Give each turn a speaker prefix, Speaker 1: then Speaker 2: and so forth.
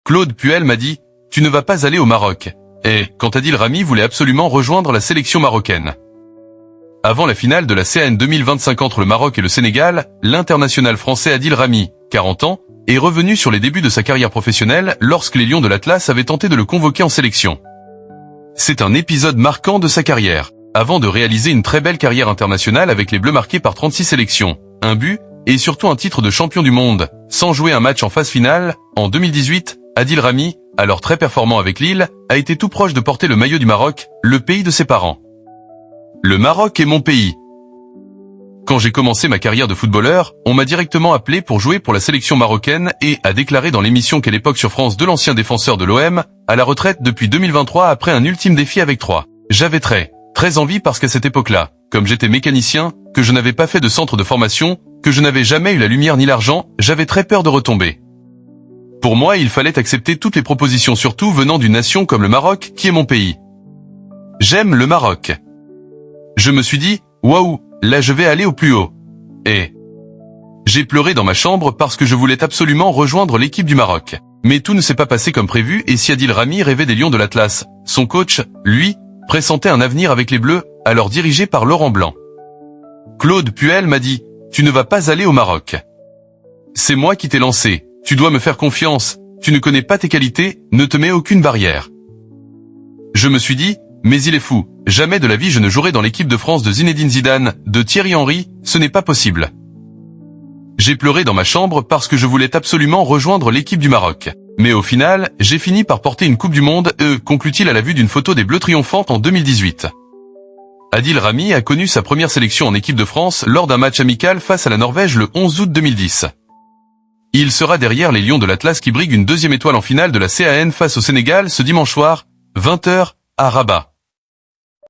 Speaker 1: Claude Puel m'a dit « Tu ne vas pas aller au Maroc ». Et, quand Adil Rami voulait absolument rejoindre la sélection marocaine. Avant la finale de la CAN 2025 entre le Maroc et le Sénégal, l'international français Adil Rami, 40 ans, est revenu sur les débuts de sa carrière professionnelle lorsque les Lions de l'Atlas avaient tenté de le convoquer en sélection. C'est un épisode marquant de sa carrière, avant de réaliser une très belle carrière internationale avec les Bleus marqués par 36 sélections, un but, et surtout un titre de champion du monde, sans jouer un match en phase finale. En 2018, Adil Rami, alors très performant avec Lille, a été tout proche de porter le maillot du Maroc, le pays de ses parents. Le Maroc est mon pays. Quand j'ai commencé ma carrière de footballeur, on m'a directement appelé pour jouer pour la sélection marocaine et a déclaré dans l'émission Quelle époque sur France 2 l'ancien défenseur de l'OM, à la retraite depuis 2023 après un ultime défi avec 3. J'avais très envie parce qu'à cette époque-là, comme j'étais mécanicien, que je n'avais pas fait de centre de formation, que je n'avais jamais eu la lumière ni l'argent, j'avais très peur de retomber. Pour moi, il fallait accepter toutes les propositions, surtout venant d'une nation comme le Maroc, qui est mon pays. J'aime le Maroc. Je me suis dit, waouh, là je vais aller au plus haut. Et j'ai pleuré dans ma chambre parce que je voulais absolument rejoindre l'équipe du Maroc. Mais tout ne s'est pas passé comme prévu et si Adil Rami rêvait des Lions de l'Atlas, son coach, lui, pressentait un avenir avec les Bleus, alors dirigés par Laurent Blanc. Claude Puel m'a dit, tu ne vas pas aller au Maroc. C'est moi qui t'ai lancé, tu dois me faire confiance, tu ne connais pas tes qualités, ne te mets aucune barrière. Je me suis dit, mais il est fou, jamais de la vie je ne jouerai dans l'équipe de France de Zinedine Zidane, de Thierry Henry, ce n'est pas possible. J'ai pleuré dans ma chambre parce que je voulais absolument rejoindre l'équipe du Maroc. Mais au final, j'ai fini par porter une Coupe du Monde, conclut-il à la vue d'une photo des Bleus triomphantes en 2018. Adil Rami a connu sa première sélection en équipe de France lors d'un match amical face à la Norvège le 11 août 2010. Il sera derrière les Lions de l'Atlas qui briguent une deuxième étoile en finale de la CAN face au Sénégal ce dimanche soir, 20h, à Rabat.